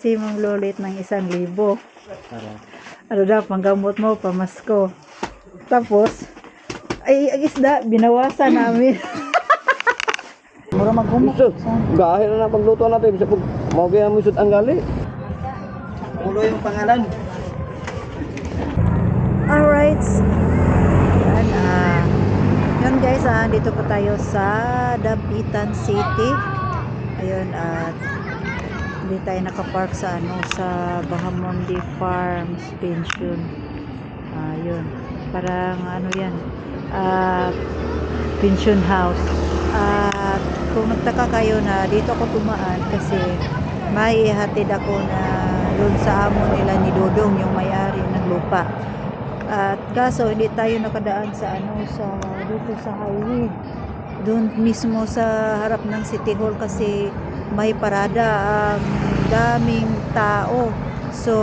Si mong lolit ng 1,000. Para Ano daw, panggamot mo, pamasko. Tapos, ay, ang isda, binawasan namin. Mura maghumok. isod. Gahil na pagluto natin. Bisa pag mawagay mo isod ang gali. Ulo yung pangalan. Alright. Yan, yun guys, dito po tayo sa Dapitan City. Ayun, at hindi tayo nakapark sa sa Bahamonde Farms Pension. Yun, parang yan, pension house. At kung nagtaka kayo na dito ako tumaan kasi may ihatid ako na doon sa amo nila ni Dodong, yung may-ari ng lupa. At kaso hindi tayo nakadaan sa sa dito sa highway, doon mismo sa harap ng City Hall kasi may parada, ang daming tao. So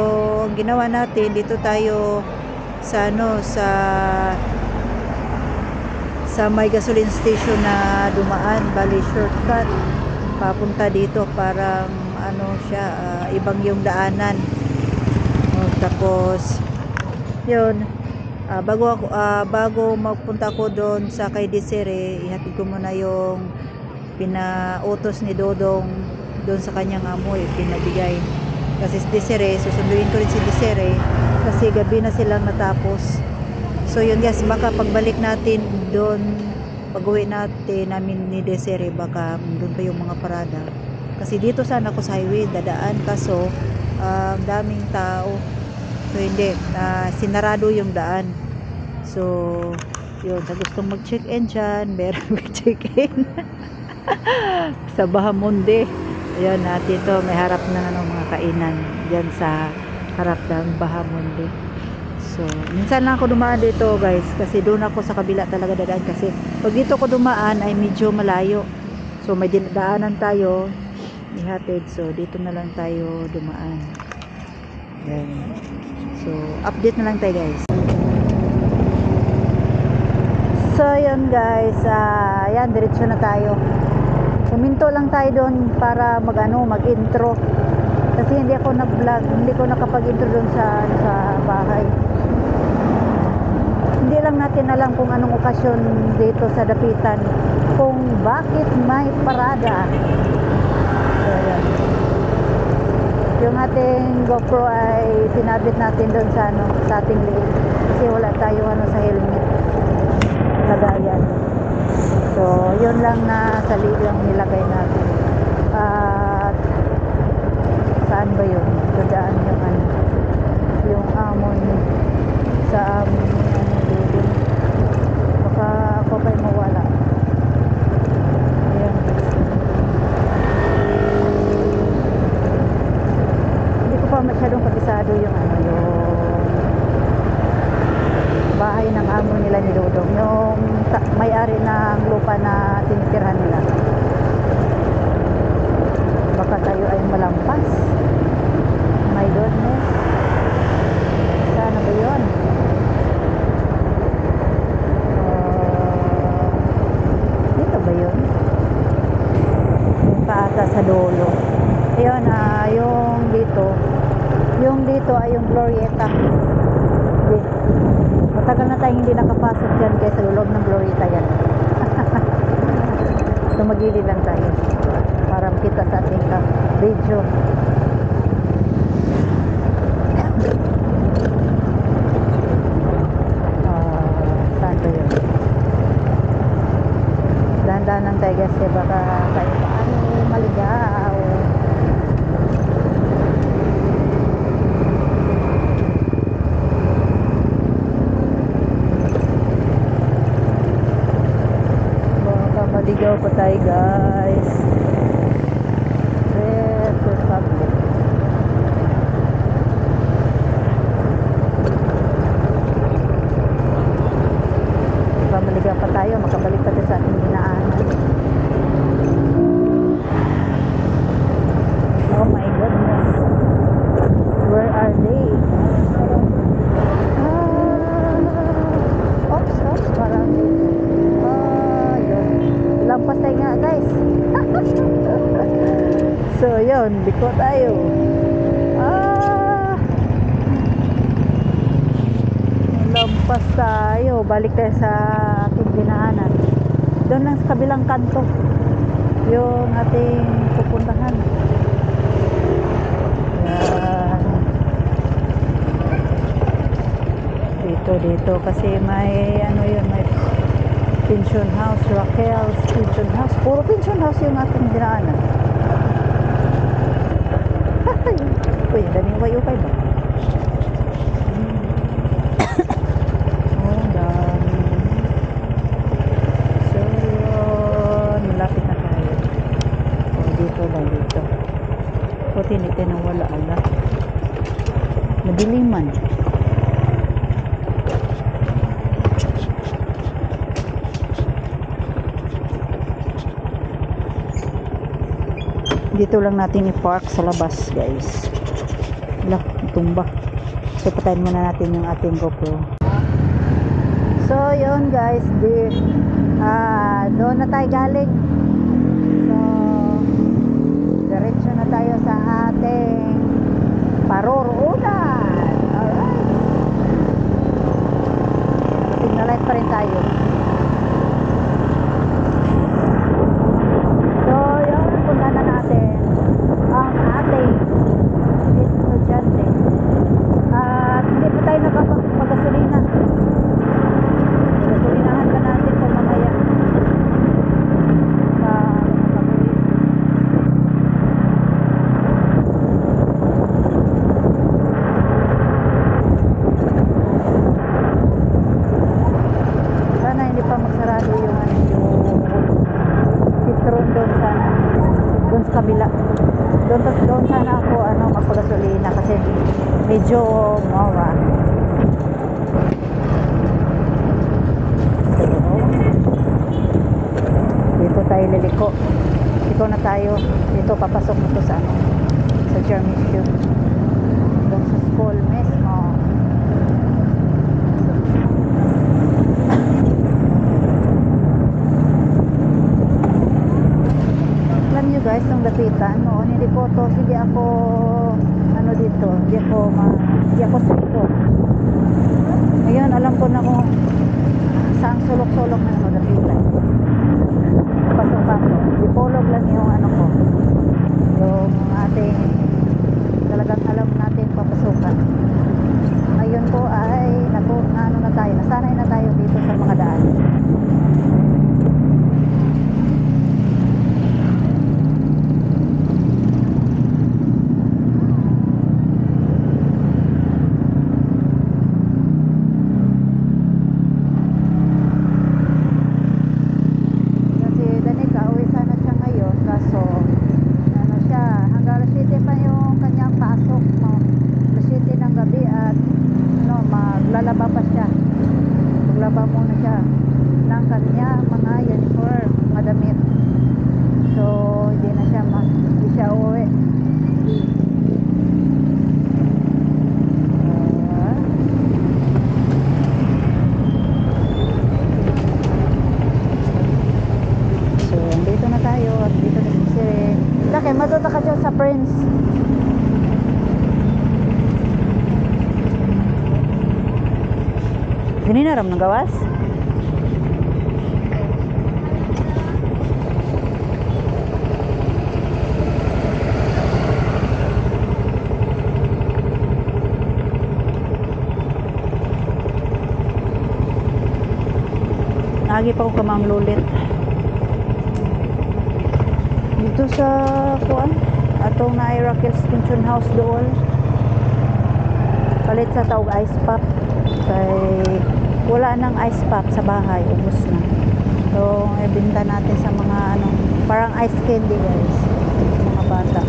ang ginawa natin, dito tayo sa sa may gasoline station na dumaan, bali shortcut papunta dito, parang siya, ibang yung daanan. Tapos yun, bago magpunta ko doon sa kay Desiree, ihatid ko muna yung pinautos ni Dodong doon sa kanyang amoy, pinabigay. Kasi si Desiree, susunduin ko rin si Desiree kasi gabi na silang natapos. So yun guys, baka pagbalik natin doon, pag-uwi namin ni Desiree, baka doon pa yung mga parada. Kasi dito sana ako sa highway dadaan, kaso daming tao. So hindi, sinarado yung daan. So yun, sa gustong mag-check-in dyan, meron mag-check-in sa Bahamonde. Ayun, dito may harap na mga kainan dyan sa harap ng Bahamonde. So minsan lang ako dumaan dito guys, kasi doon ako sa kabila talaga dadaan, kasi pag dito ko dumaan ay medyo malayo. So may dinadaanan tayo ihatid, so dito na lang tayo dumaan. Yan. So update na lang tayo guys. So yun guys, yan, diretso na tayo. Huminto lang tayo doon para mag-intro. Kasi hindi ako nag-vlog, hindi ko nakapag-intro doon sa bahay. Hindi lang natin alam kung anong okasyon dito sa Dapitan, kung bakit may parada. So yan. Yung ating GoPro ay sinabit natin doon sa sa ating liig, kasi wala tayo sa helmet lagayan. So yun lang na sa liig lang nilagay natin. At saan ba yun? Dadaan yung amon sa amon dito. Baka ako pa'y mawala. Ayan. Hindi ko pa masyadong kabisado yung yung bahay ng amo nila ni Dodong, yung may-ari ng lupa na tinitirhan nila. Baka tayo ay malampas. My goodness, sana ba yun? Dito ba yun? Yung paata sa dulo. Ayun, yung dito ay yung Glorieta. Matagal na tayong hindi nakapasok dyan, kaya sa loob ng Glorieta yan. Tumagili lang tayo para makita sa ating video. Saan ba yun? Dahan-dahan lang tayo guys, kaya baka tayo paano maligaw. Maligaw pa tayo guys. First Republic. Maligaw pa tayo, makabalik pa tayo sa ating dinaanan. Oh my goodness, where are they? Oops, marami. Yun, lampas tayo nga guys. So yun, biko tayo. tayo. Balik tayo sa ating dinaanan. Doon lang sa kabilang kanto yung ating pupuntahan. Yan. Dito kasi may ano yun, may pension house, Raquel's pension house. Puro pension house yung ating dinaanan. Uy, daming ukay-ukay ba? Oh, dami. So, yun. Malapit na tayo. Oh, dito lang, dito. Buti hindi tayo nawala, ala. Madiliman. Dito lang natin i-park sa labas, guys. Wala, tumba. So, patayin muna natin yung ating GoPro. So, yun guys. Doon na tayo galing. So, diretso na tayo sa ating paroroonan. Alright. Signal light pa rin tayo. So, yun. Punta na natin ang ating estudyante. At hindi pa tayo nakapagasolina. Gasolinahan pa natin sa mamaya. Sana hindi pa magsarado yung citron doon sa kabila. Doon sana ako magpagasolina kasi medyo mura. Dito tayo liliko. Dito na tayo. Dito papasok na to sa sa Jermisio. Doon sa school mismo. Alam nyo guys, nung lapitan noon, hindi ako hindi ako sito. Ngayon alam ko na kung saan sulok-sulok na magapitan. Pasok-pasok. Ipolog lang yung yung ating talagang alam natin papasukan. Ngayon po ay nasanay na tayo dito sa mga daan. Maglaba muna siya ng kanya mga uniform, mga damit. So, hindi siya uuwi. So, dito na tayo at dito na si Laki, matuta ka dyan sa Prince. Gini na ram ng gawas? Lagi pa ko kamanglulit. Dito sa kuan, atong na Raquel's pension house doon. Palit sa tawag ice pop. Kay wala nang ice pop sa bahay, ubos na. So, ibenta natin sa mga parang ice candy guys, mga bata.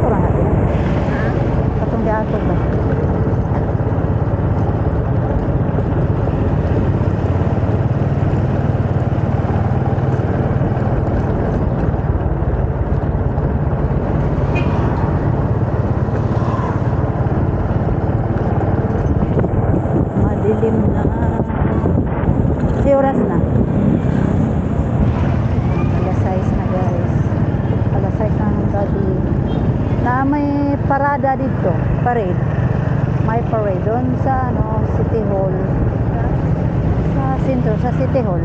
orang natin. Katong di ato ba? Madilim na. Kasi oras na. Alas 6 na guys. Alas 6 na ng gabi. Na may parada dito. Parade. May parade. Doon sa City Hall. Sa sentro. Sa City Hall.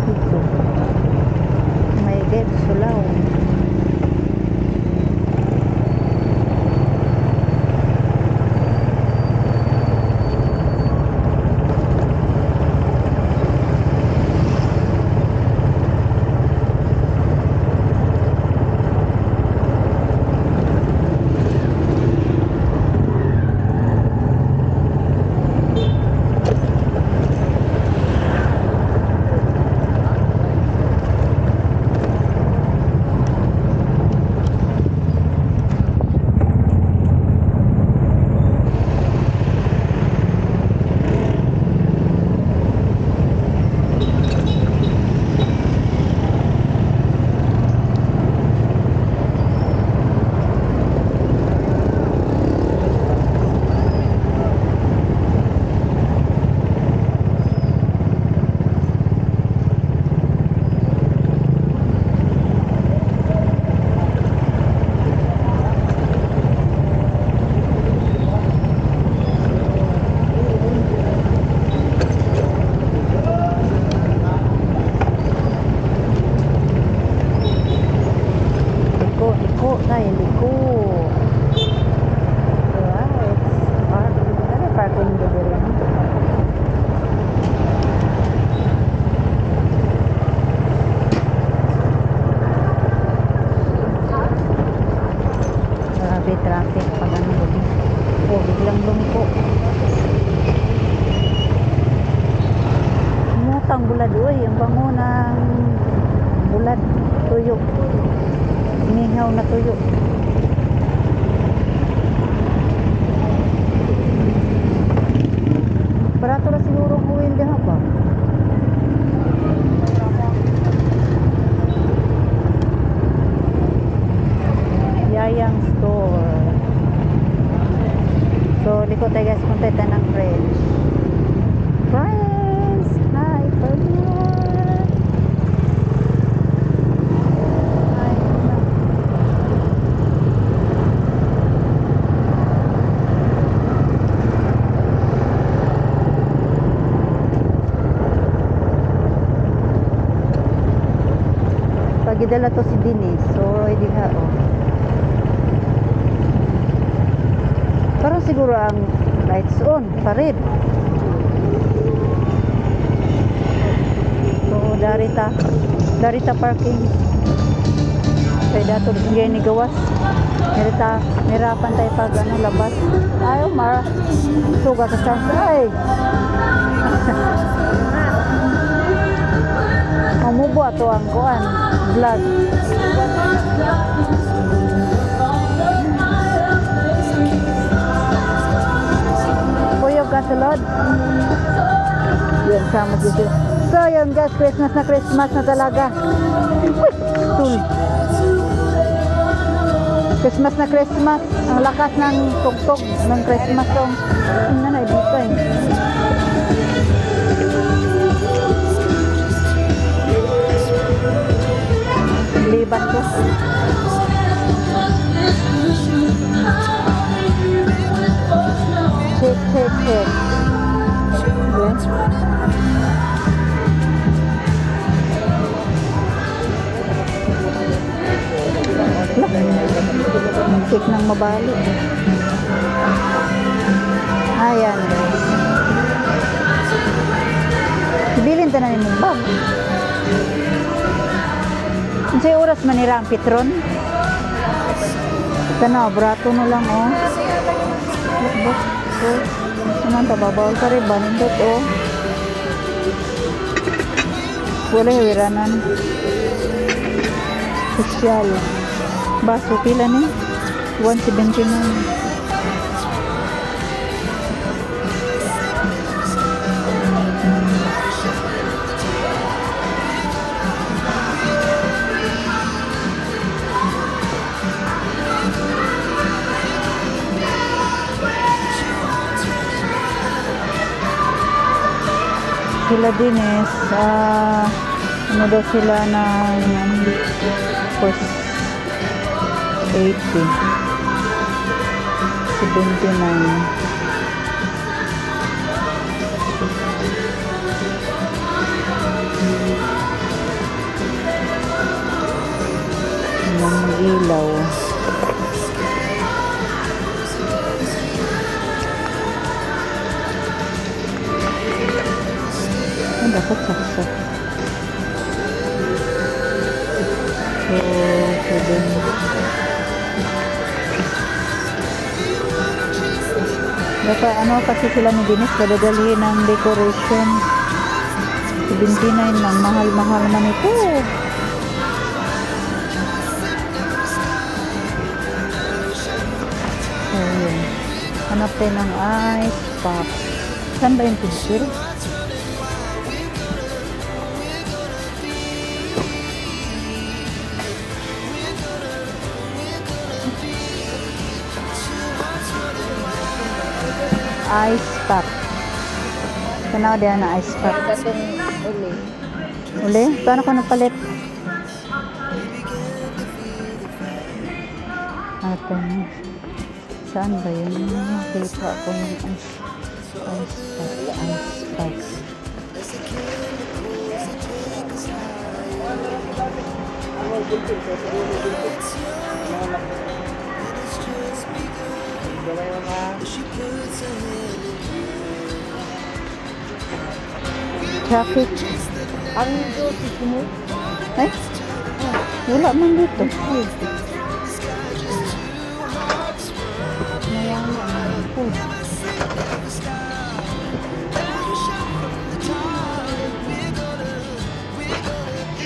Dito. May gate. Sulaw. Traffic pag ano gabi. Biglang lumiko. Mutang bulad oy, ang bango ng bulad, tuyo. Inihaw na tuyo. Barato na siguro ang oil diha ba? Yayang store. So, likod tayo guys, punta tayo ng French. Friends! Hi, Ferdinand! Hi, pagidala to si Denise. So, hindi ka, parang siguro ang lights on pa rin. So darita parking kaya dato hindi ni gawas. Nirapan tayo pag labas. Ayaw suga sa chance. Ay mamubo ato ang kuan vlog. Kasulod. Yan, sama dito. So, yun guys, Christmas na talaga. Uy, tul. Christmas na Christmas. Ang lakas ng tugtog ng Christmas song. Ano na, dito eh. Liban ko. Shake. Yes. Shake ng mabali. Ayan. Ibilin ta na ni mong bag. Unsay oras man nira ang Petron? Ito na, brato na lang Look. Naman tababawal ka rin banindot wala hawiranan sosyal Baso pila ni? 179. Sila din ano daw sila ng cost 80 79. Ang ilaw. Dapat saksak. So, dapat ano kasi sila ni Dennis padadalhin ng decoration 79 lang, mahal-mahal man ito. So yun, hanap tayo ng ice pop. Saan ba yung picture? Ice pop. Tanaw diyan na ice pop. Uli? Paano ko napalit? Ito na. Saan ba yun? Kita ko yung ice pop. Ice pop. Traffic. Ang dosis mo? Ay? Wala man dito. Mayaman ako.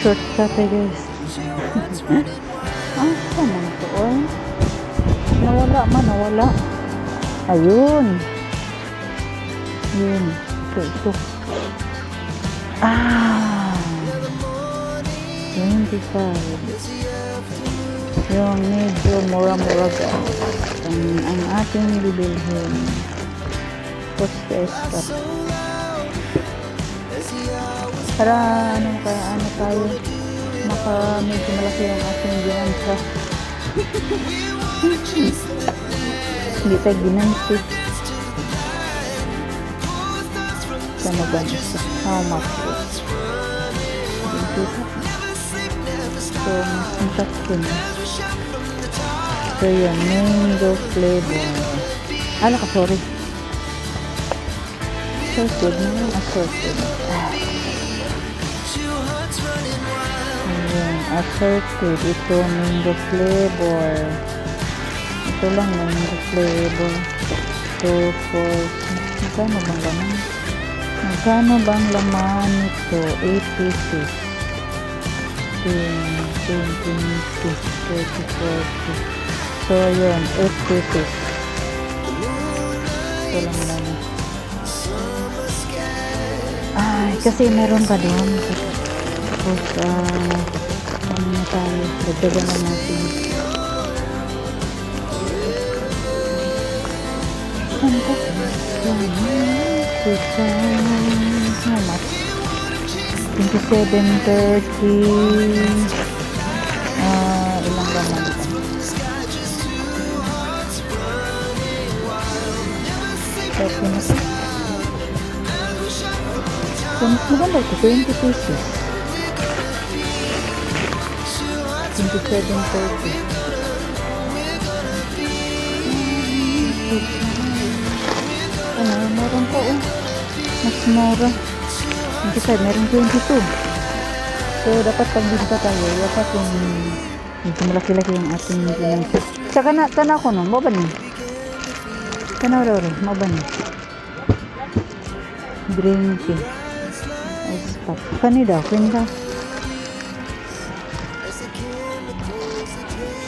Shortcut guys. Ah, saan man ito? Oh? Nawala. Ayun. Yun. Ito. Ah. 25. Yung medyo mura-mura guys. Ang ating bibilhin. Poste stop. Para ano tayo medyo malaki ang ating ginansa. Hindi tayo ginansi. Sana ba nito? How much is? So, mas ko na. So, yun. Mango flavor. Sorry. Assorted na yung assorted. Ayan, assorted. Ito, mango flavor. Ito lang, mango flavor. 2, 4, magkano bang laman ito? 8 pieces. 10, 20, 30, 40. So, yun, 8 pieces. Ito lang naman. Ay, kasi meron pa doon. Tapos, ano na tayo? Dagdagan na natin. Saan ka? How much? 27.30. Ilang laman ito? So, mas maganda ito, 20 pieces. 27.30. Meron pa mas mura. Meron 22. So, dapat pagbinta tayo. Dapat yung medyo malaki-laki yung ating ginansi. Saka tanaw ko no, maban ni. Tanaw raw, maban ni. Green tea. Ice pop. Kani daw, kwenta.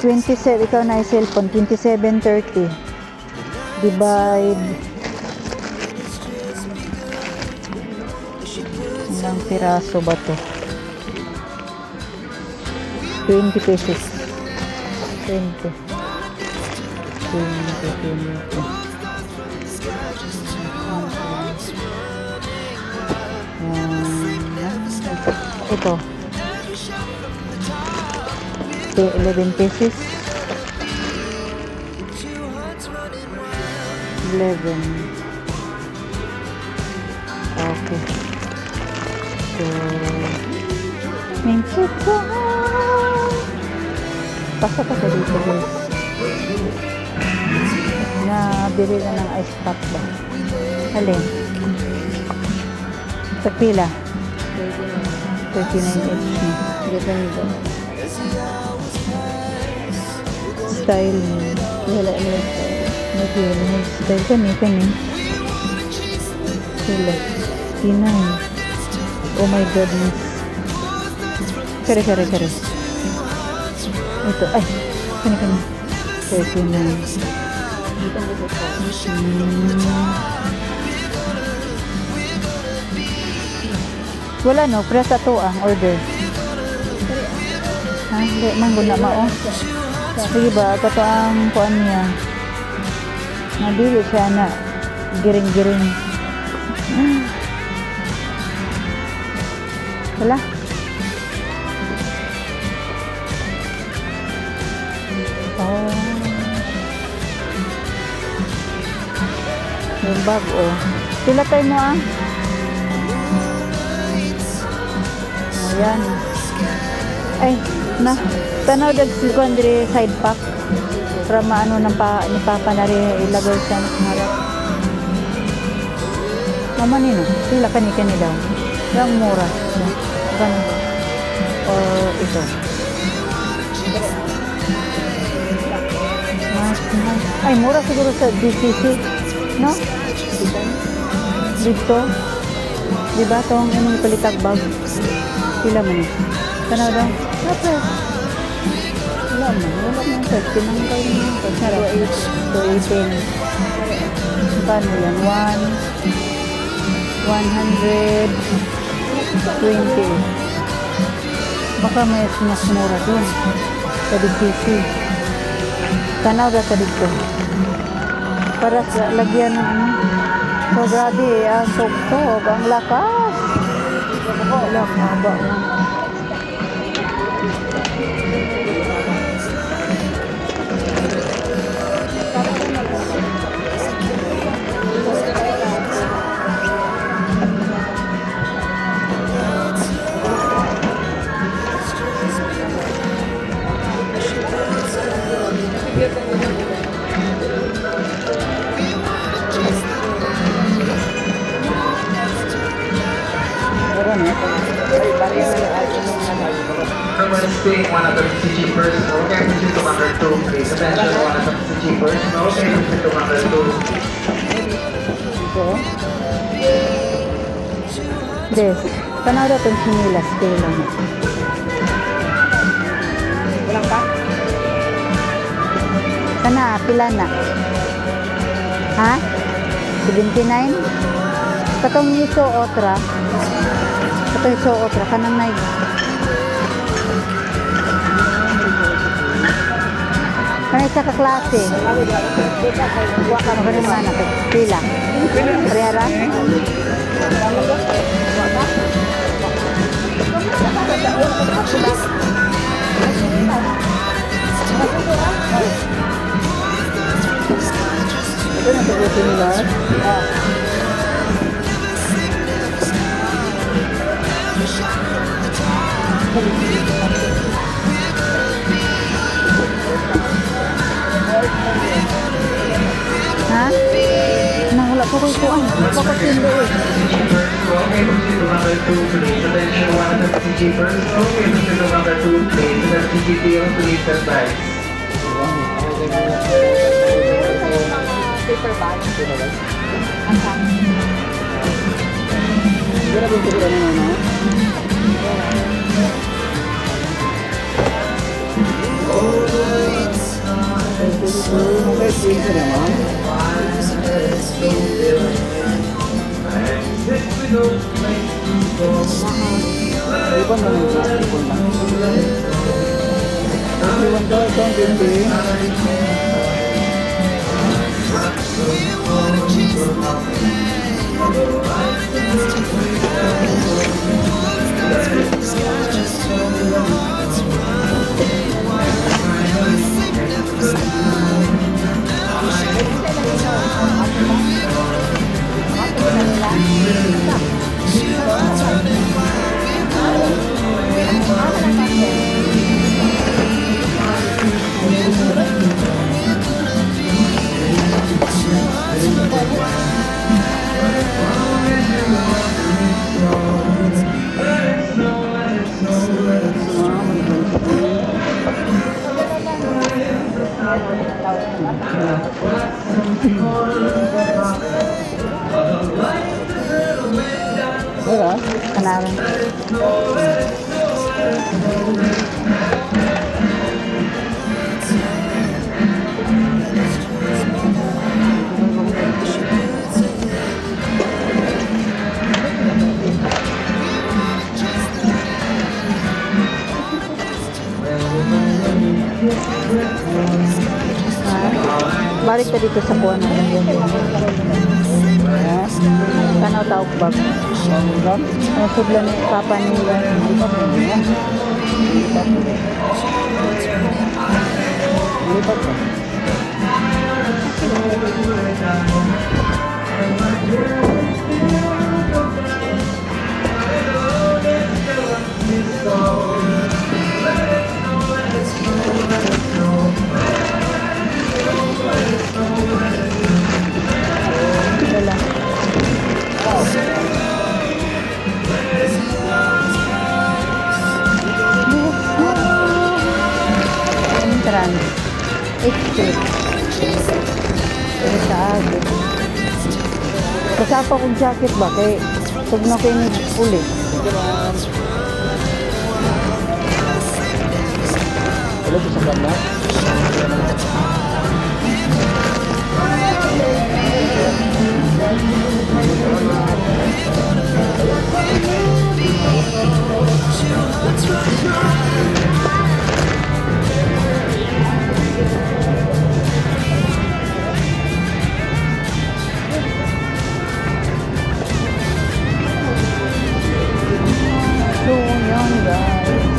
27, ikaw na yung cellphone, 27.30. Divide. Ilang piraso ba to? 20 pesos. 20. 20. Ito. 11 pesos. 11. Okay. So, minsan ko. Pasa pa sa dito, guys. Nabili na ng ice pop ba? Alin? Sa pila? 39 each na. Ganda. Style mo. Wala na style. Style kani. Sila. Kinay. Oh my goodness. Kare. Ito. Ay. Kani. 39. Wala no, presa to ang order. Ha, hindi man guna mao. Sige ba, kato ang kuan niya. Nabili siya na giring-giring. Wala. Oh. Yung bag, oh. Sila tayo mo, ah. Ayan. Ay, na. Tanaw dag silkuan diri side pack. Para maano ng ni Papa na rin ilagay sa harap. Mama nino, sila kani daw. Yung mura. Ganun. O ito. Mas. Ay, mura siguro sa DCC. No? Dito. Diba itong inong palitag bag? Sila man eh. Tanaw daw. Kapag. Wala man. Tinanggal mo. Sarap. 218. Paano yan? 120. Baka may mas mura dun. Sa DCC. Tanaw daw sa dito. Para sa lagyan ng ano. So, grabe, ang tugtog, ang lakas. Wala, maba mo. Someone is paying 150 cheapers. Okay, this is 202. Please attention, 150 cheapers. Okay, this is 202. Des, tanaw daw itong sinilas. Kailan. Walang pa? Kana, pila na? Ha? 79? Katong iso otra. Katong iso otra. Kanang naig. Kanang isa ka klase. Huwag ka mabanin mana. Pila. Parehara? Ito na tagusin nila. Ha? Nahula ko ko ito. Papasindo eh. Okay, this is 202. Please attention, 150 cheapers. Okay, this is 202. Please, that's CGTO, please stand by. Paper bag. Pero kung siguro na naman. Okay, sige naman. Iban na nito. Iban na. Iban daw. Isang bindi. Iya, Kenalan. Balik ka dito sa buwan ng kanaw taok bag. Ang sudlan ni Papa nila. lipat ka. Wala. Entran. Exit. Pero sa agad. Kasapa kong jacket ba? Kaya pag na kayo uli. Wala sa banda. So, yun guys.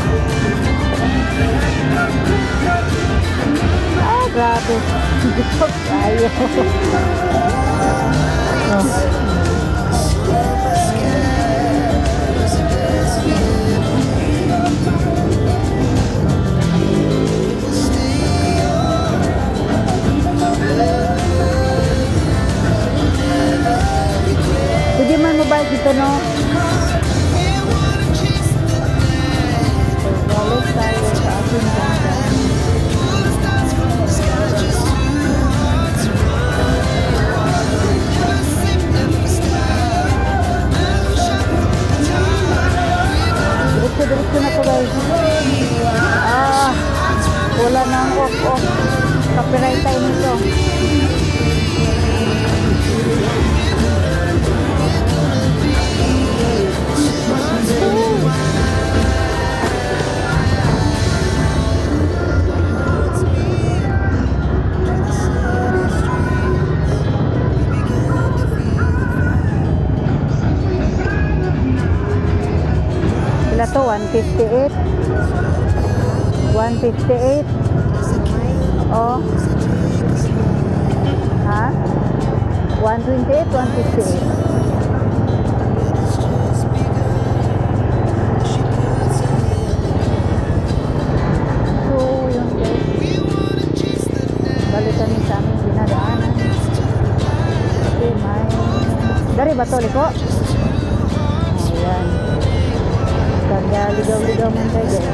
Ah, grabe. Gusto tayo. Pwede man mobile dito, no? Balik tayo sa ating ganda. Diretso na to guys. Ah, wala na ang off. Copyright tayo nito. Sila to 158. 158. Oh. Ha? 128, 158. So, yun guys. Balikan ni sa aming dinadaanan. Okay, may... Dari ba to, liko? Ayan. Kaya ligaw-ligaw man tayo guys.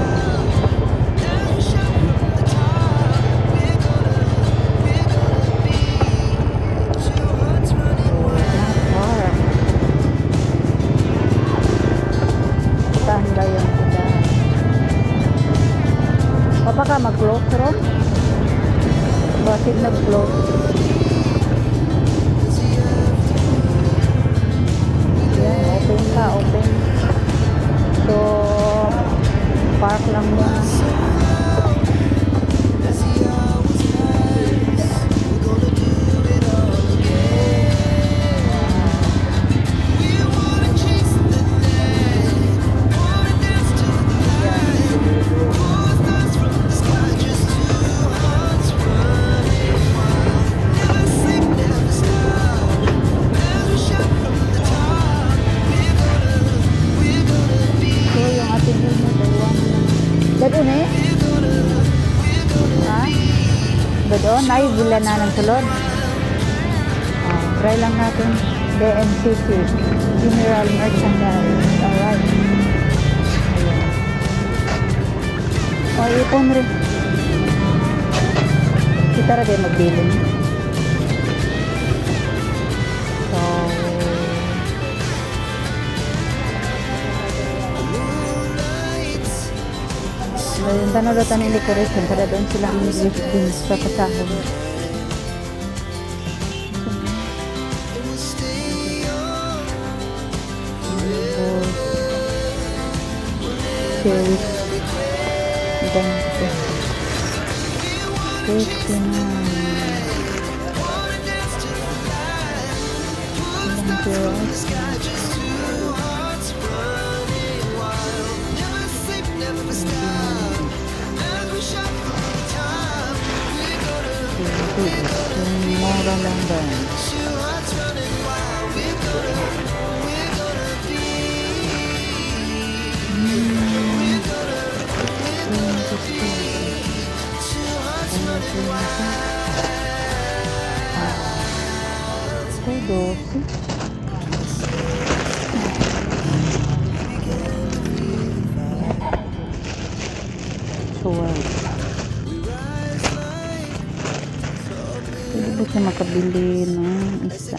Tahan lang yung tindahan. Papa ka mag-close bakit nag-close? Yan, open ka, open. So, park lang muna. Doon eh? Ha? Ba doon? Ay, bila na ng tulod. Try lang natin. DMCC. General Merchandise. Alright. Ayan. O, ipon rin. Kita rin magbilin. So, yung tanong doon tayo decoration para doon sila ang din sa pasahod. Cheers. Ganito. 59. Mura lang ba? Pwede ba siya makabili ng isa?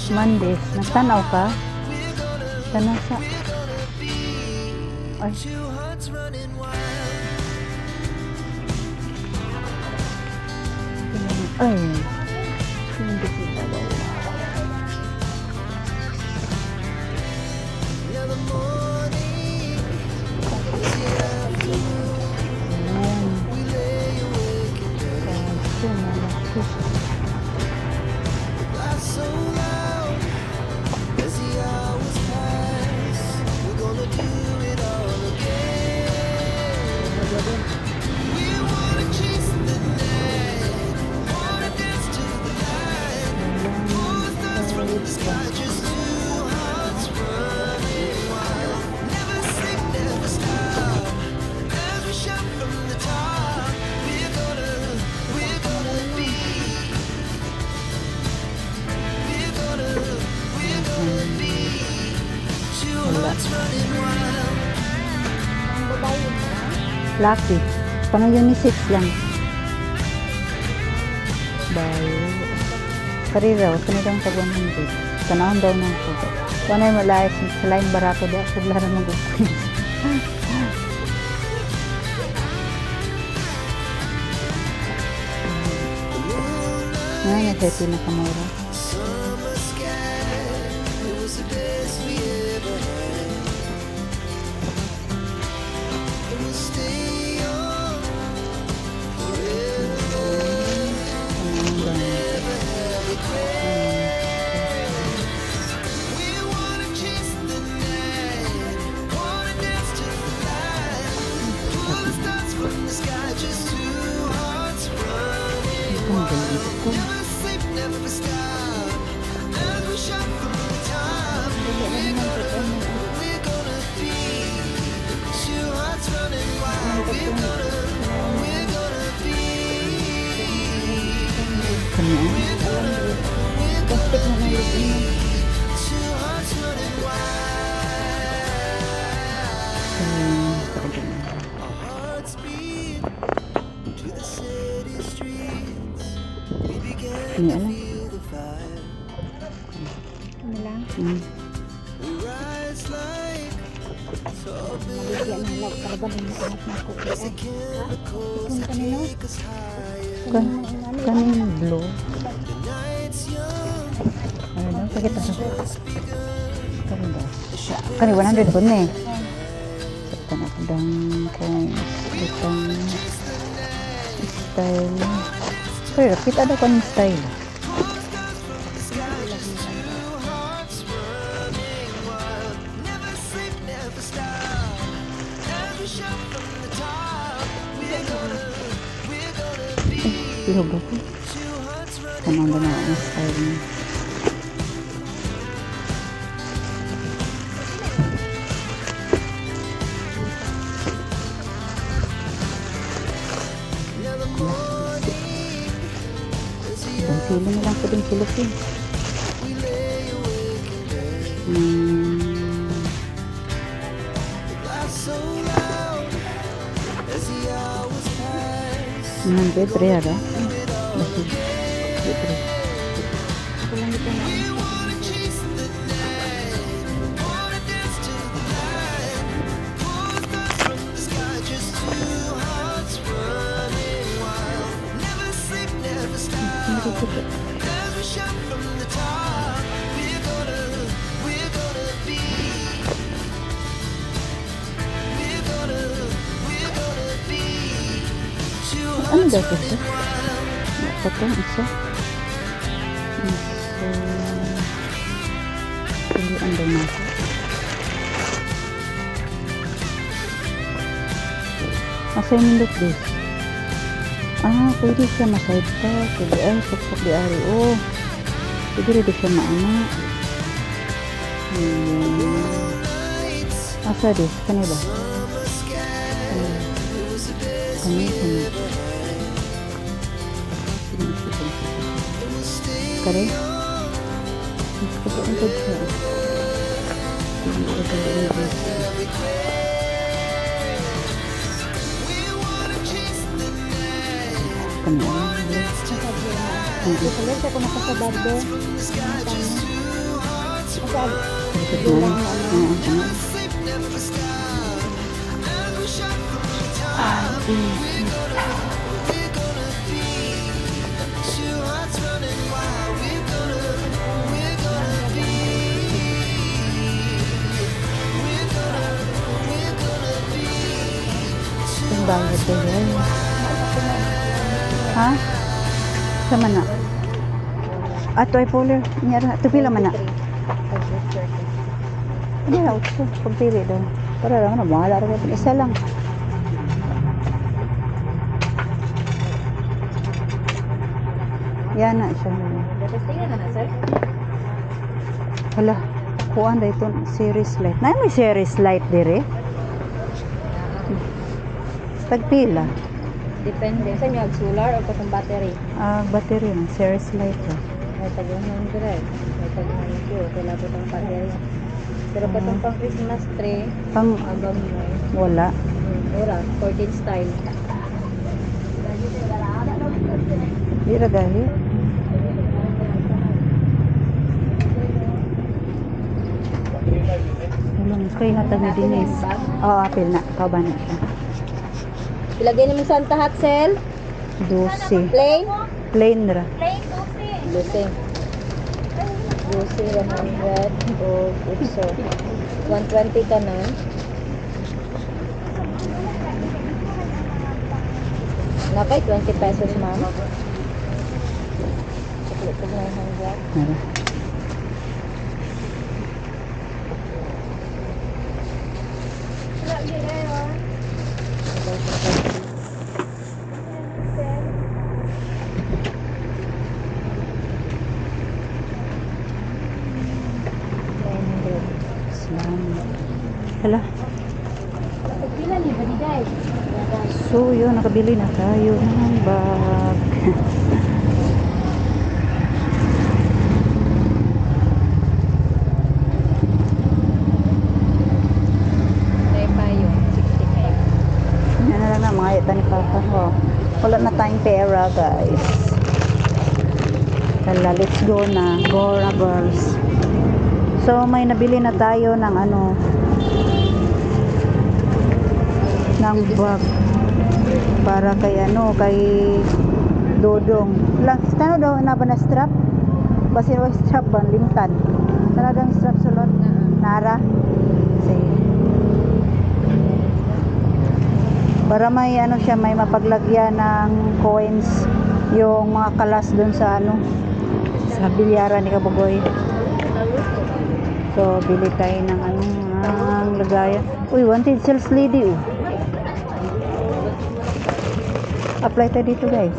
Mondays. Nagtanaw ka? Tanaw sa... Ay. Ay. Hindi kita ba? Lucky. Pang unisex lang. Bayo. Kariraw. Kanidang tag 100. Tanahon daw ng po. Kung ano yung malayas. Salain barato daw. Paglara ng gusto. Ngayon na siya pinakamura. Kanya. Ini alam. Ano lang? Mabigyan ng log talaga ng anak na ko. Ikon kanino? Kaning blue. Ano daw? Sakit ako. Kani ba? Kani 100 po na eh. Sakit na ako dang coins. Itang style. Pero kita daw kaning style. Ilog ako. Kanang ba na ang style niya? Ang silo na lang po din silupin. Nanti ada. Masih gitu. Kulang dito na. Ano daw ito siya? Nakapatong isa. Pilihan daw natin. Assignment this. Pwede siya maside pa. Pwede ay, sukpok di ari. Oh, pwede rin siya maana. Asa this? Kanila? Kanila. Kare? Mas kasi ang siya. Hindi ko talaga. Kaya ako nakasabad doon. Masab. Ang bayad ko yan. Ha? Sa mana? Ato ay polar. Ito pila mana? Hindi na, utso. Pagpili doon. Para lang na, mahala rin. Isa lang. Yan na siya. Hala, kuhaan na ito. Series light. Na may series light dire? Tagpila. Depende. Sa inyo, solar o katong battery? Battery na. Series light. May tag-100. May tag-100. Wala po itong battery. Pero katong pang Christmas tree, Pang abang mo. wala. Ora, 14 style. Dira gahi. Ulang kay hatag ni Dinis. Apil na. Kauban na siya. Ilagay naman sa Santa Hatsel. 12. Plain? Plain ra. Lucy. Lucy, 100 o utso. 120 ka na. Nakay 20 pesos, ma'am. Ito 900. Nara. Salamat. Hala. Pila ni ba di guys? So, yun, nakabili na tayo ng bag. Wala na tayong pera, guys. Kala, let's go na. Go na, girls. So, may nabili na tayo ng ano, ng bag. Para kay ano, kay Dodong. Lang, kano daw na ba na strap? Basi wa strap ba? Limtan. Talagang strap sulot. Nara. Sige. Para may ano siya, may mapaglagyan ng coins yung mga kalas dun sa ano, sa bilyaran ni Kabugoy. So, bili tayo ng ano, ng lagayan. Uy, wanted sales lady, oh. Apply tayo dito, guys.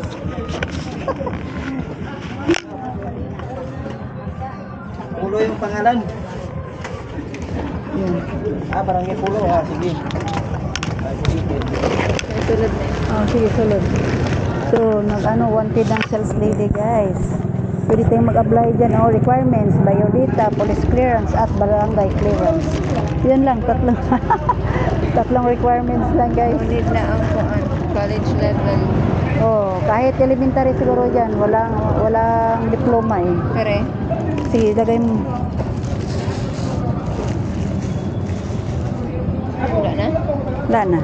Pulo yung pangalan. Yan. Barangay Pulo. Sige. Sulod na. Oh, sige, sulod. So, nag-ano, wanted ng sales lady, guys. Pwede tayong mag-apply dyan. Oh, requirements, biodata, police clearance, at barangay clearance. Yan lang, tatlong, tatlong requirements lang, guys. Unid na ang kuan. College level. Oh, kahit elementary siguro dyan, walang diploma eh. Kare. Sige, lagay mo. Wala na? Wala na.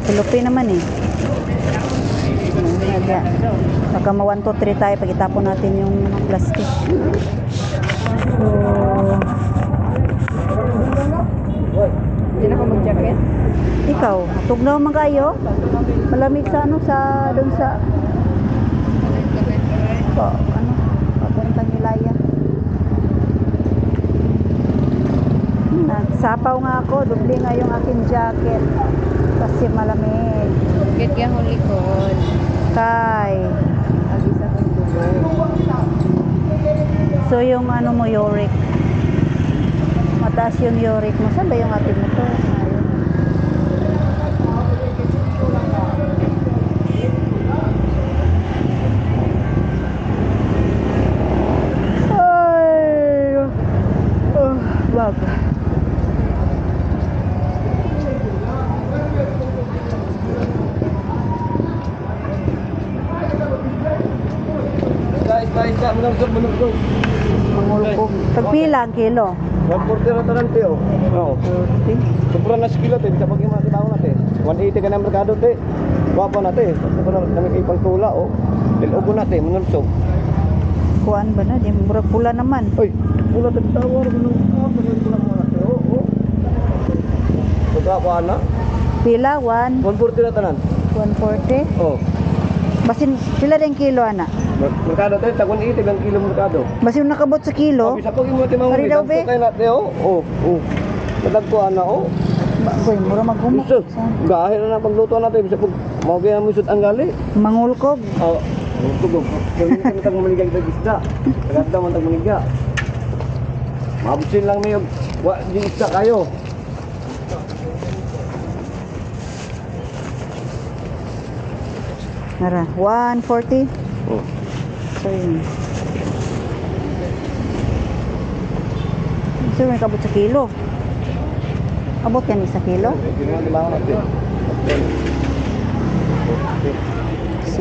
Silupi naman eh. Nagya. Baka ma 1, 2, 3 tayo pag itapon natin yung plastic. So, Hindi na ako mag-jacket. ikaw, tugnaw man kayo. Malamig sa ano, sa doon sa ano, papuntang Ilaya. Nagsapaw nga ako, dubli nga yung aking jacket kasi malamig. Get ka hong likod. Kay, Agis akong dulo. so yung ano mo, uric, mataas yung uric mo. Saan ba yung ating motor? Ayun. Ay, wag. Isda, menurut. Mangulkog. Tagpila ang kilo? 140 na tanan te, oh. Oo. 40. Sobrang na kilo te, bisa pag makita ko na te. 180 ka na merkado te. Wapa na te. Sobrang kami kay pangtula, oh. Dilogo na te, menurso. Kuan ba na? Di murag pula naman. Oy, pula te tawar kuno. Pula mo na te, oh. Sobra pa na. Pila? 1? 140 na tanan. 140? Oh. Basin, pila din kilo, ana? Merkado te, tag 180 ang kilo merkado. Basin nakabot sa kilo? Bisa pag imo te mga Ari daw, be? kay na te, oh. Oh, oh. Nadagko ana, oh. Bagoy, mura magumok. Gusto, gahir na pagluto natin. Bisa pag mawagay mo isut ang gali. Mangulkog. Oo. Tugog. Kung kami tag maligay kita isda. Tagad man tag maligay. Mabusin lang may wa di isda kayo. Nara, 140. Oh. So yun. So may kabot sa kilo. Abot yan sa kilo? Hindi mo limangan natin. 60.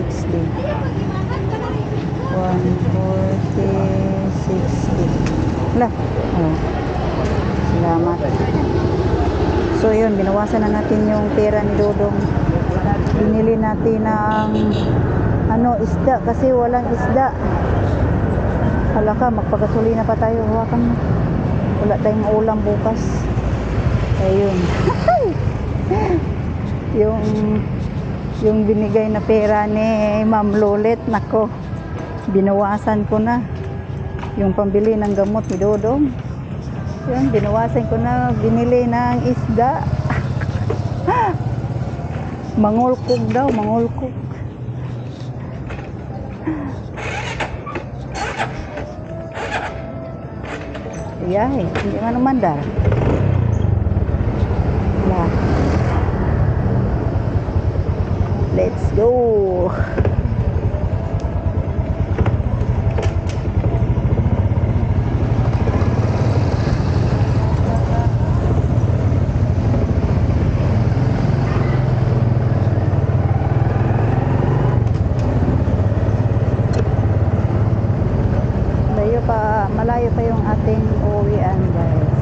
140, 60. Wala. Oh. Salamat. So yun, binawasan na natin yung pera ni Dodong. Binili natin ng ano, isda kasi walang isda. Hala ka, magpagasolina pa tayo. Hawakan mo. Wala tayong ulam bukas. Ayun. yung binigay na pera ni Ma'am Lolet, nako, binawasan ko na yung pambili ng gamot ni Dodong. Yun, binawasan ko na, binili ng isda. Mangulkog daw, mangulkog. Yay, hindi man umandar. Wala. Let's go. ating uwian guys.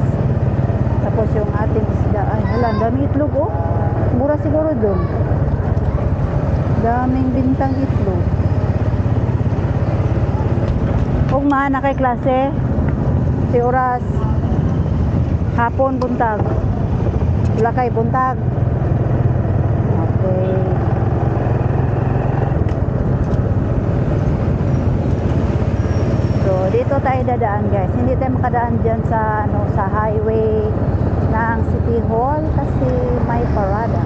Tapos yung ating isda. Ay, hala, ang daming itlog oh. Mura siguro doon. Daming bintang itlog. Ugma na kay klase. Si oras. Hapon buntag. Wala kay buntag. Okay. So, dito tayo dadaan guys. Hindi tayo makadaan dyan sa, ano, sa highway ng City Hall kasi may parada.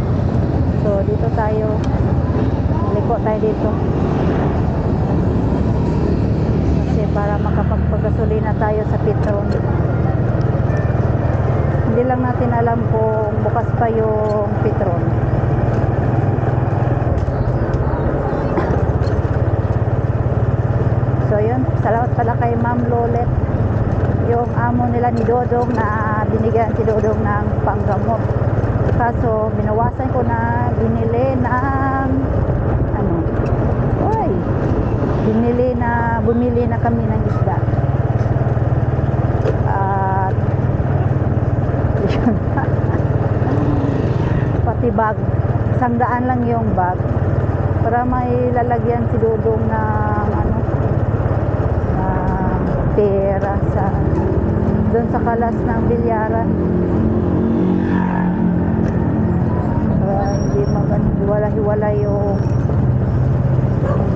So, dito tayo. Liko tayo dito. Kasi para makapagpagasolina tayo sa Petron. Hindi lang natin alam kung bukas pa yung Petron. So yun, salamat pala kay Ma'am Lolet, yung amo nila ni Dodong na binigyan si Dodong ng panggamot. Kaso binawasan ko na binili ng ano, oy, bumili na kami ng isda. At yun, pati bag, 100 lang yung bag para may lalagyan si Dodong ng ano, pera sa doon sa kalas ng bilyaran. Hindi maghiwala-hiwala yung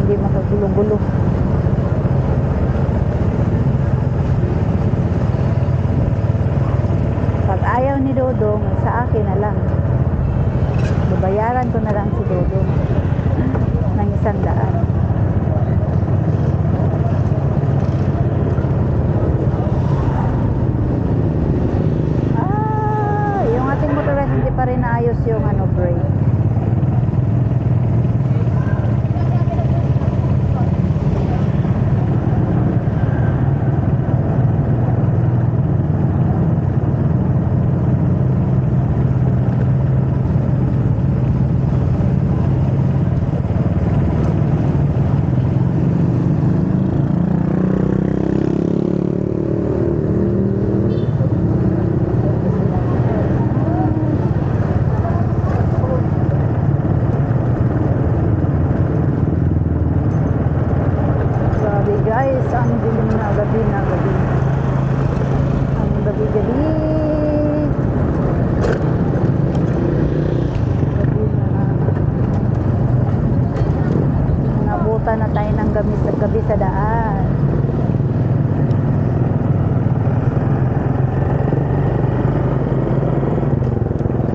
hindi makagulo-gulo. Pag ayaw ni Dodong, sa akin na lang. Babayaran ko na lang si Dodong ng 100. Hindi pa rin naayos yung ano, brake. Guys, ang dilim na gabi. Ang gabi-gabi. Gabi na. Nabutan na tayo ng gabi sa daan.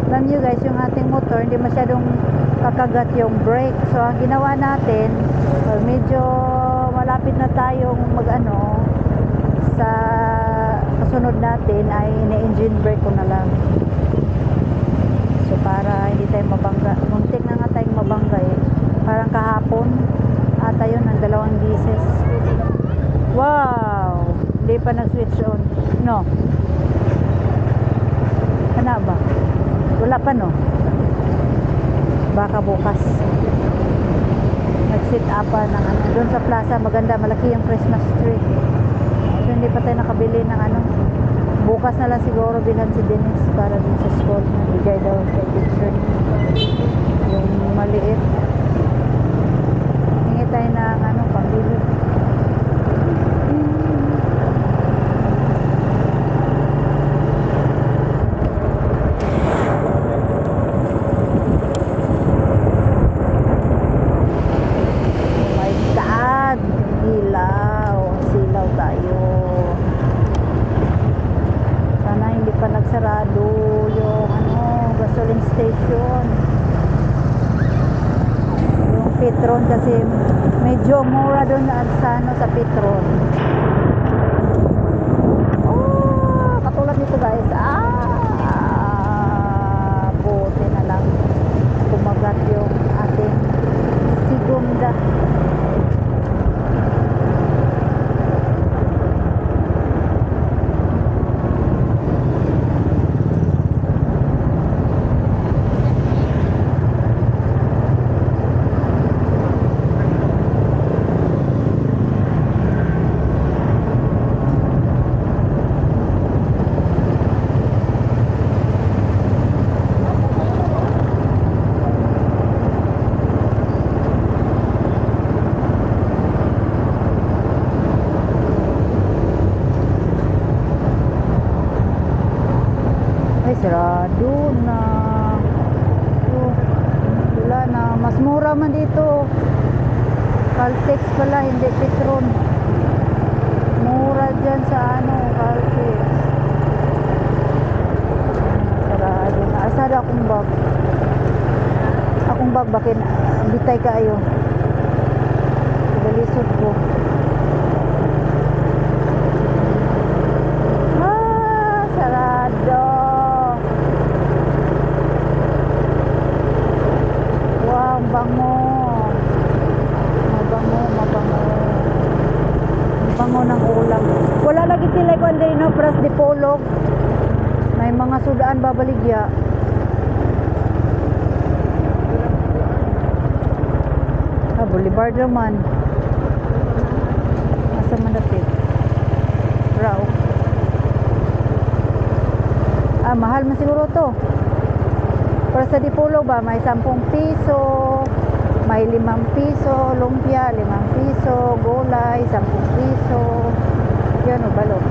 Alam nyo guys, yung ating motor, hindi masyadong kakagat yung brake. So, ang ginawa natin, medyo malapit na tayong mag-ano sa kasunod natin ay na-engine brake ko na lang. So para hindi tayo mabangga. Muntik na nga tayong mabangga eh. Parang kahapon ata yun ng 2 bises. Wow! Hindi pa nag-switch on. No. Ano ba? Wala pa no? Baka bukas. Nag-sit up ng ano. Doon sa plaza, maganda, malaki yung Christmas tree. So, hindi pa tayo nakabili ng ano. Bukas na lang siguro bilhan si Dennis para din sa school. Bigay daw kay teacher. Yung maliit. Hingi tayo ng ano, pambili. Nagsarado yung ano, gasoline station, yung Petron kasi medyo mura doon na sa ano, sa Petron. Oh, katulad nito guys, buti na lang kumagat yung ating Segunda. sarado na. Oh, wala na. Mas mura man dito. Caltex pala, hindi Petron. Mura dyan sa Caltex. Sarado na. Asada akong bag. Akong bag, bakit bitay kaayo. Balisod ko. Sarado. Wow, bango. Mabango. Bango ng ulam. Wala lagi sila kung no, pras di polo. May mga sudaan babaligya. Boulevard naman. Asa manapit? Rao. Mahal man siguro to. Para sa Dipolo ba, may 10 piso, may 5 piso, lumpia, 5 piso, gulay, 10 piso. Yan o, balot.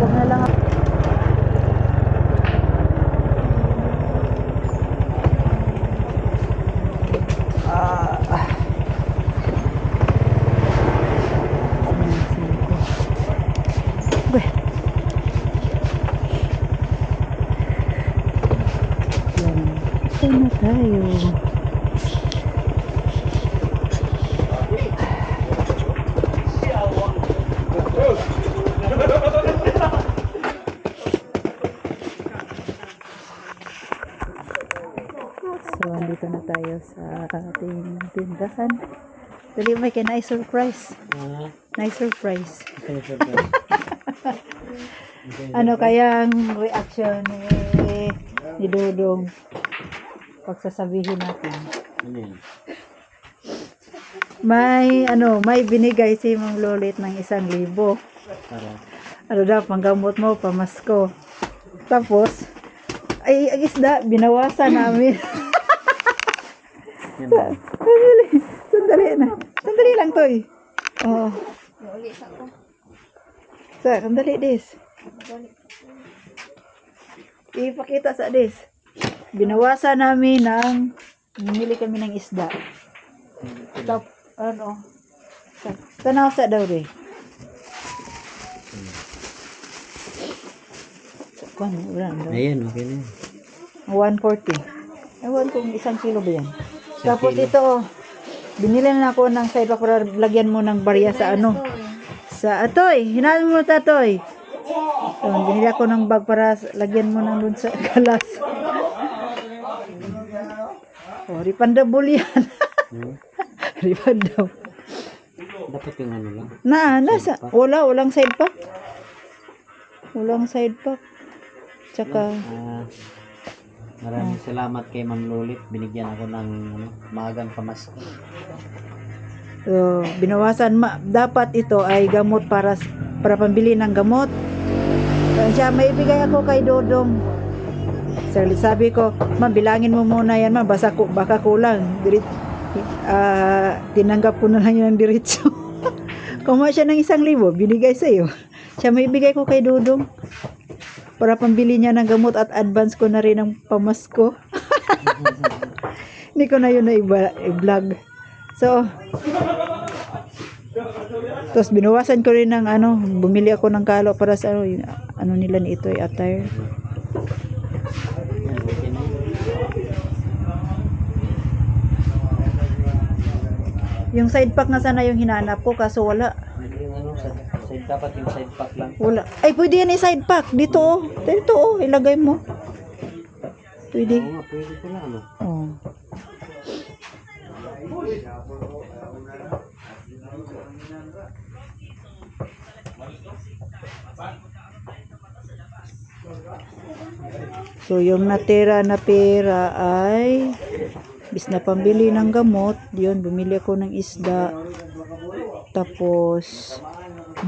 Huwag na lang. Na tayo. So, andito na tayo sa ating tindahan. Dali, may nice surprise. Nice surprise. Ano kayang reaction ni Dodong pagsasabihin natin? May binigay si Ma'am Lolit ng 1,000. Ano daw, panggamot mo, pamasko. Tapos, ay, ang isda, binawasan namin. Sandali lang to eh. Oo. Sandali dis. Ipakita sa dis. Binawasan namin bumili kami ng isda. Tap, tanaw sa daw rin. Ayan, okay na. 140. Ewan kung 1 kilo ba yan. Tapos ito, binili na ako ng side pack para lagyan mo ng barya sa sa atoy. Hinaan mo tatoy. Binili ako ng bag para lagyan mo ng dun sa galas. Refundable yan. Refundable. Dapat yung lang. Nasa. Walang side pack. Walang side pack. Tsaka maraming salamat kay Ma'am Lolit. Binigyan ako ng maagang pamasko. So, binawasan dapat ito ay gamot para pambili ng gamot. Siya may ibigay ako kay Dodong. Sabi ko, "Ma'am, bilangin mo muna yan, ma'am, baka kulang." Tinanggap ko na lang yun ng diretso. Kumuha siya ng 1,000, binigay sa iyo. Siya may ibigay ko kay Dodong para pambili niya ng gamot at advance ko na rin ng pamasko. Hindi ko na yun na i-vlog. So, tapos binawasan ko rin ng bumili ako ng kalo para sa nila ni ito ay attire. Yung side pack na sana yung hinanap ko kaso wala. Dapat yung side pack lang. Wala. Ay, pwede yan i-side pack. Dito ilagay mo. Pwede. Oo nga, pwede ko lang Oh. So, yung natira na pera ay bis na pambili ng gamot. Yun, bumili ako ng isda. Tapos,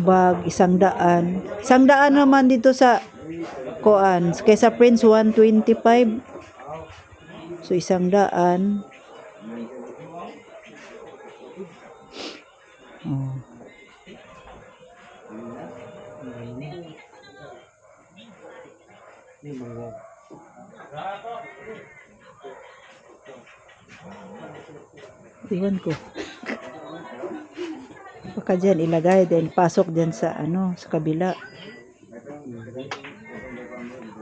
bag, 100. 100 naman dito sa Koan. Kaysa Prince, 125. So, 100. Oh. Iwan ko. Baka dyan ilagay, then pasok dyan sa sa kabila.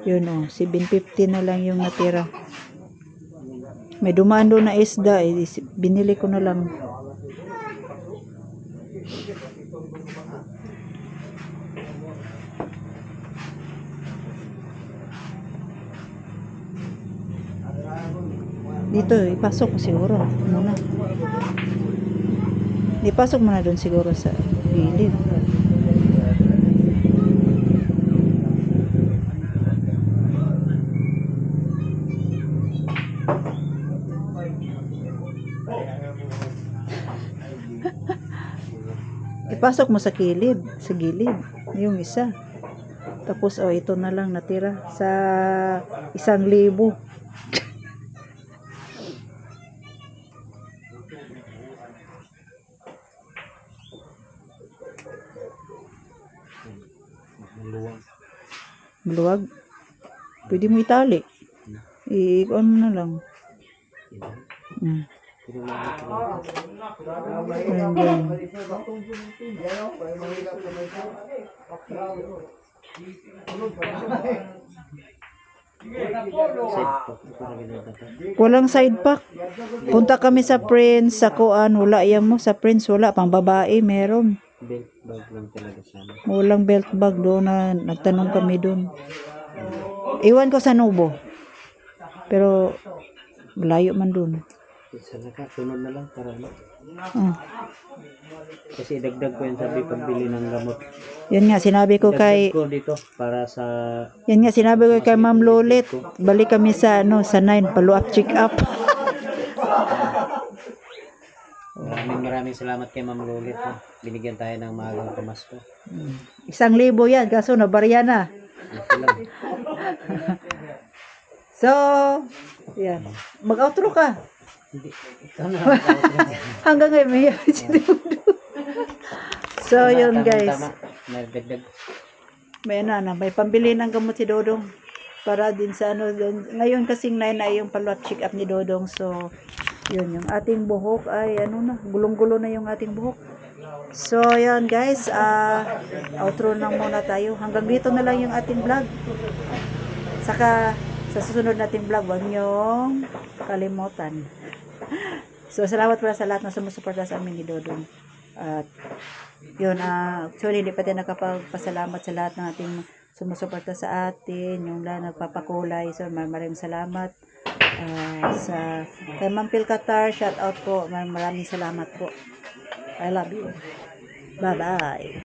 Yun 750 na lang yung natira. May dumaan doon na isda, binili ko na lang. Dito, ipasok mo siguro muna. Ipasok mo na doon siguro sa gilid. Ipasok mo sa gilid, yung isa. Tapos ito na lang natira sa 1,000. Maluwag. Pwede mo itali. I-on mo na lang. Ayan dyan. Walang side pack. Punta kami sa Prince, sa Kuan, wala yan mo. Sa Prince wala, pang babae meron. Belt bag lang talaga sana. Walang belt bag doon na nagtanong kami doon. Iwan ko sa Nubo. Pero malayo man doon. Sana ka, sunod na lang para Ah. kasi dagdag ko yung sabi pagbili ng gamot. Yan nga sinabi ko kay Dagdag ko dito para sa Yan nga sinabi ko kay Ma'am Lolit. Balik kami sa 9, follow up check up. maraming salamat kay Ma'am Lolit. Binigyan tayo ng maagang pamasko. 1,000 yan, kaso nabarya na. Okay lang. So, yan. Mag-outro ka. Hindi. Ikaw na. Hanggang ngayon may So, yun guys. Tama. May dagdag. May pambili ng gamot si Dodong. Para din sa doon. Ngayon kasing 9 na yung follow-up check up ni Dodong. So, yun yung ating buhok ay gulong-gulo na yung ating buhok. So, yun guys. Outro na muna tayo. Hanggang dito na lang yung ating vlog. Saka, sa susunod nating vlog, huwag niyong kalimutan. So, salamat pala sa lahat na sumusuporta sa amin ni Dodong. At, yun, actually, hindi pa din nakapagpasalamat sa lahat ng ating sumusuporta sa atin, yung nagpapakulay. So, maraming salamat. Kay Ma'am Phil Qatar, shout out po. Maraming salamat po. I love you. Bye-bye.